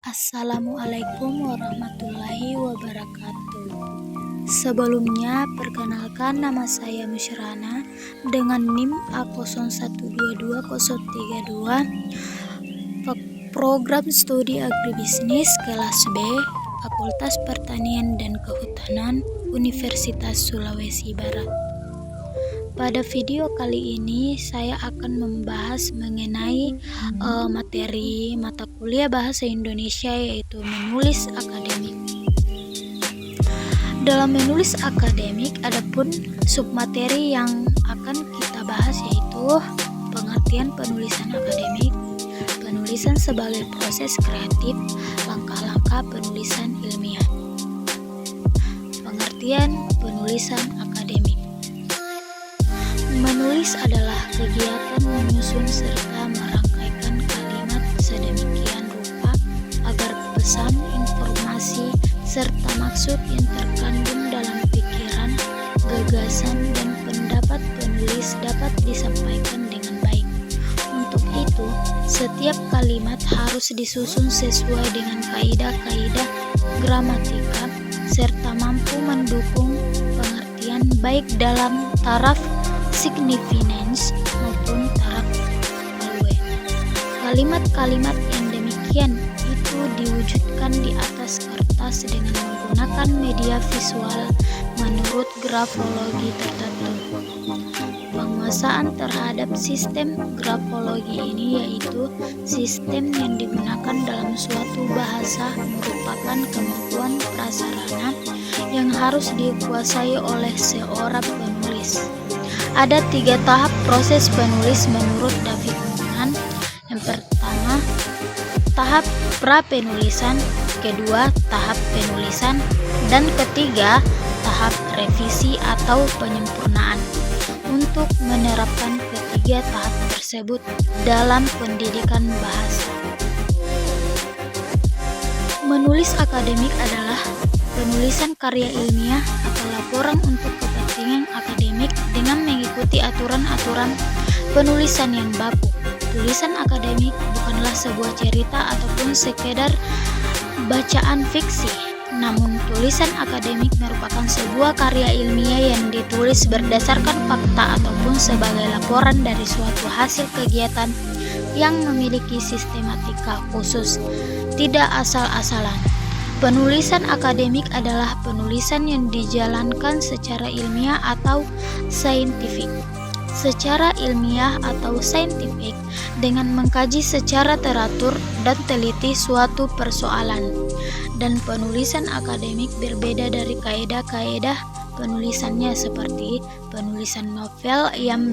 Assalamualaikum warahmatullahi wabarakatuh. Sebelumnya, perkenalkan nama saya Musyrana dengan NIM A01220332, Program Studi Agribisnis kelas B, Fakultas Pertanian dan Kehutanan, Universitas Sulawesi Barat. Pada video kali ini saya akan membahas mengenai materi mata kuliah bahasa Indonesia, yaitu menulis akademik. Dalam menulis akademik adapun submateri yang akan kita bahas, yaitu pengertian penulisan akademik, penulisan sebagai proses kreatif, langkah-langkah penulisan ilmiah. Pengertian penulisan akademik. Menulis adalah kegiatan menyusun serta merangkaikan kalimat sedemikian rupa agar pesan, informasi, serta maksud yang terkandung dalam pikiran, gagasan, dan pendapat penulis dapat disampaikan dengan baik. Untuk itu, setiap kalimat harus disusun sesuai dengan kaidah-kaidah gramatika serta mampu mendukung pengertian baik dalam taraf significance maupun taraf value. Kalimat-kalimat yang demikian itu diwujudkan di atas kertas dengan menggunakan media visual menurut grafologi tertentu. Penguasaan terhadap sistem grafologi ini yaitu sistem yang digunakan dalam suatu bahasa merupakan kemampuan prasarana yang harus dikuasai oleh seorang penulis. Ada 3 tahap proses penulis menurut David Mohan. Yang pertama, tahap pra-penulisan, kedua, tahap penulisan, dan ketiga, tahap revisi atau penyempurnaan. Untuk menerapkan ketiga tahap tersebut dalam pendidikan bahasa. Menulis akademik adalah penulisan karya ilmiah atau laporan untuk kepentingan akademik dengan mengikuti aturan-aturan penulisan yang baku. Tulisan akademik bukanlah sebuah cerita ataupun sekedar bacaan fiksi, namun tulisan akademik merupakan sebuah karya ilmiah yang ditulis berdasarkan fakta ataupun sebagai laporan dari suatu hasil kegiatan yang memiliki sistematika khusus, tidak asal-asalan. Penulisan akademik adalah penulisan yang dijalankan secara ilmiah atau saintifik. Secara ilmiah atau saintifik dengan mengkaji secara teratur dan teliti suatu persoalan. Dan penulisan akademik berbeda dari kaidah-kaidah penulisannya seperti penulisan novel yang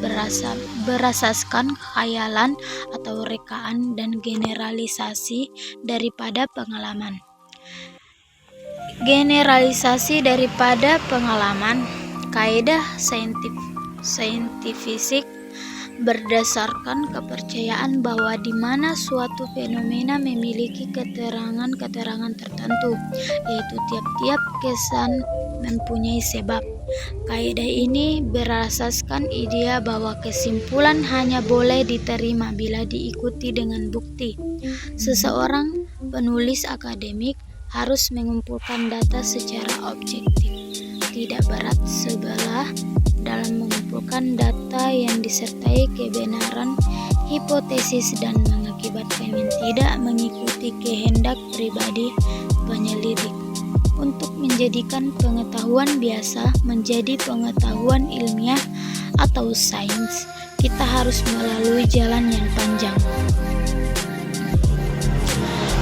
berasaskan khayalan atau rekaan dan generalisasi daripada pengalaman. Generalisasi daripada pengalaman. Kaidah saintifik berdasarkan kepercayaan bahwa di mana suatu fenomena memiliki keterangan-keterangan tertentu, yaitu tiap-tiap kesan mempunyai sebab. Kaidah ini berasaskan ide bahwa kesimpulan hanya boleh diterima bila diikuti dengan bukti. Seseorang penulis akademik harus mengumpulkan data secara objektif, tidak berat sebelah dalam mengumpulkan data yang disertai kebenaran hipotesis dan mengakibatkan yang tidak mengikuti kehendak pribadi penyelidik. Untuk menjadikan pengetahuan biasa menjadi pengetahuan ilmiah atau sains, kita harus melalui jalan yang panjang.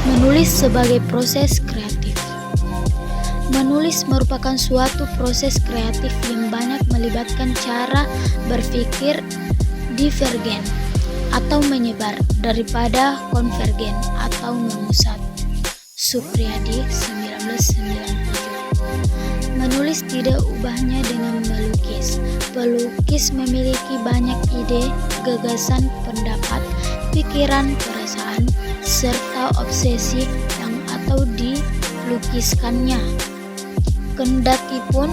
Menulis sebagai proses kreatif. Menulis merupakan suatu proses kreatif yang banyak melibatkan cara berpikir divergen atau menyebar daripada konvergen atau memusat. Supriyadi 1997. Menulis tidak ubahnya dengan melukis. Pelukis memiliki banyak ide, gagasan, pendapat, pikiran, perasaan, serta obsesi yang atau dilukiskannya. Kendatipun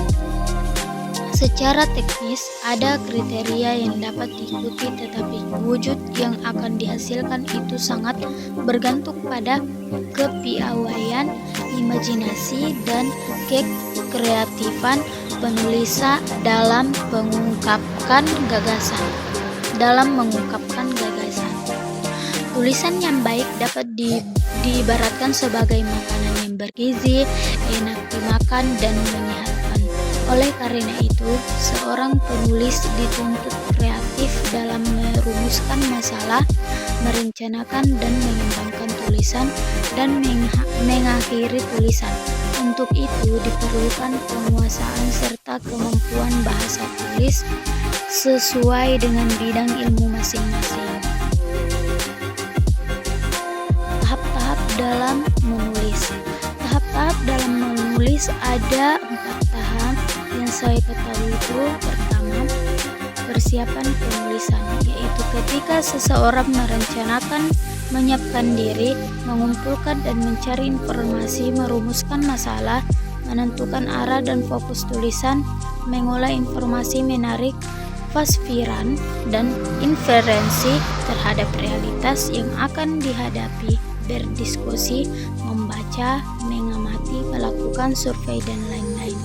Secara teknis, ada kriteria yang dapat diikuti, tetapi wujud yang akan dihasilkan itu sangat bergantung pada kepiawaian, imajinasi, dan kekreatifan penulis dalam mengungkapkan gagasan. Tulisan yang baik dapat diibaratkan sebagai makanan yang bergizi, enak dimakan, dan menyehatkan. Oleh karena itu, seorang penulis dituntut kreatif dalam merumuskan masalah, merencanakan dan mengembangkan tulisan, dan mengakhiri tulisan. Untuk itu diperlukan penguasaan serta kemampuan bahasa tulis sesuai dengan bidang ilmu masing-masing. Tahap-tahap dalam menulis. Tahap-tahap dalam menulis ada 4 tahap yang saya ketahui itu. Pertama, persiapan penulisan, yaitu ketika seseorang merencanakan, menyiapkan diri, mengumpulkan dan mencari informasi, merumuskan masalah, menentukan arah dan fokus tulisan, mengolah informasi, menarik fasfiran dan inferensi terhadap realitas yang akan dihadapi, berdiskusi, membaca, mengamati, melakukan survei, dan lain-lain.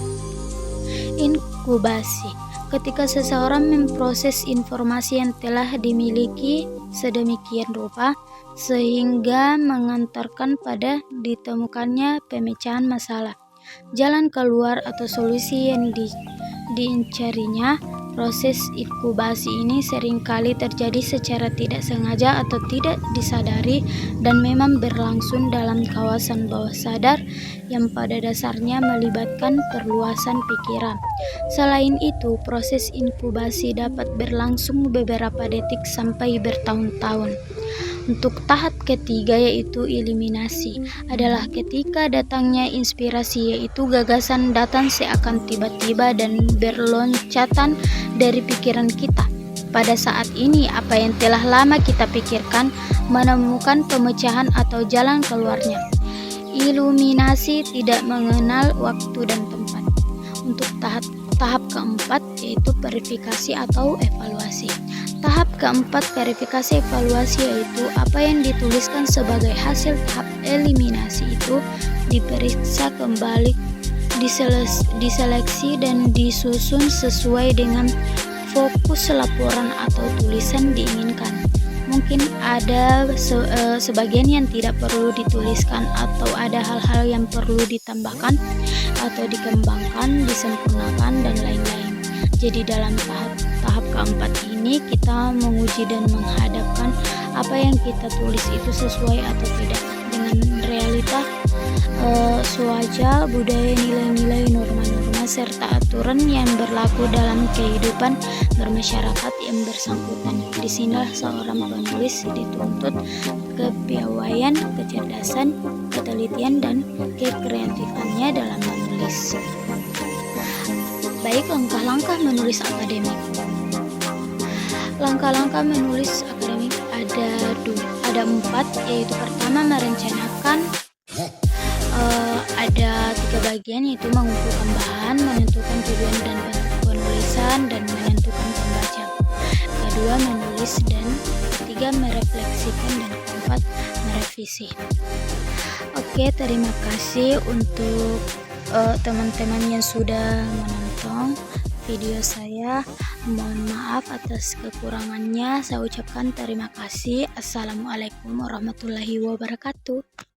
Inkubasi. Ketika seseorang memproses informasi yang telah dimiliki sedemikian rupa sehingga mengantarkan pada ditemukannya pemecahan masalah, jalan keluar atau solusi yang diincarinya. Proses inkubasi ini seringkali terjadi secara tidak sengaja atau tidak disadari dan memang berlangsung dalam kawasan bawah sadar yang pada dasarnya melibatkan perluasan pikiran. Selain itu, proses inkubasi dapat berlangsung beberapa detik sampai bertahun-tahun. Untuk tahap ketiga, yaitu eliminasi, adalah ketika datangnya inspirasi, yaitu gagasan datang seakan tiba-tiba dan berloncatan dari pikiran kita. Pada saat ini, apa yang telah lama kita pikirkan menemukan pemecahan atau jalan keluarnya. Iluminasi tidak mengenal waktu dan tempat. Untuk tahap keempat, yaitu verifikasi atau evaluasi. Tahap keempat, verifikasi evaluasi, yaitu apa yang dituliskan sebagai hasil tahap eliminasi itu diperiksa kembali, diseleksi dan disusun sesuai dengan fokus laporan atau tulisan diinginkan. Mungkin ada sebagian yang tidak perlu dituliskan atau ada hal-hal yang perlu ditambahkan atau dikembangkan, disempurnakan, dan lain-lain. Jadi dalam tahap keempat ini kita menguji dan menghadapkan apa yang kita tulis itu sesuai atau tidak dengan realita sosial, budaya, nilai-nilai, norma-norma, serta aturan yang berlaku dalam kehidupan bermasyarakat yang bersangkutan. Disinilah seorang penulis dituntut kepiawaian, kecerdasan, ketelitian, dan kekreatifannya dalam menulis. Baik, langkah-langkah menulis akademik. Langkah-langkah menulis akademik ada 4, yaitu pertama merencanakan. Ada 3 bagian, yaitu mengumpulkan bahan, menentukan tujuan dan bentuk penulisan, dan menentukan pembaca. Kedua, menulis, dan ketiga, merefleksikan, dan keempat, merevisi. Oke, terima kasih untuk teman-teman yang sudah menonton video saya. Mohon maaf atas kekurangannya. Saya ucapkan terima kasih. Assalamualaikum warahmatullahi wabarakatuh.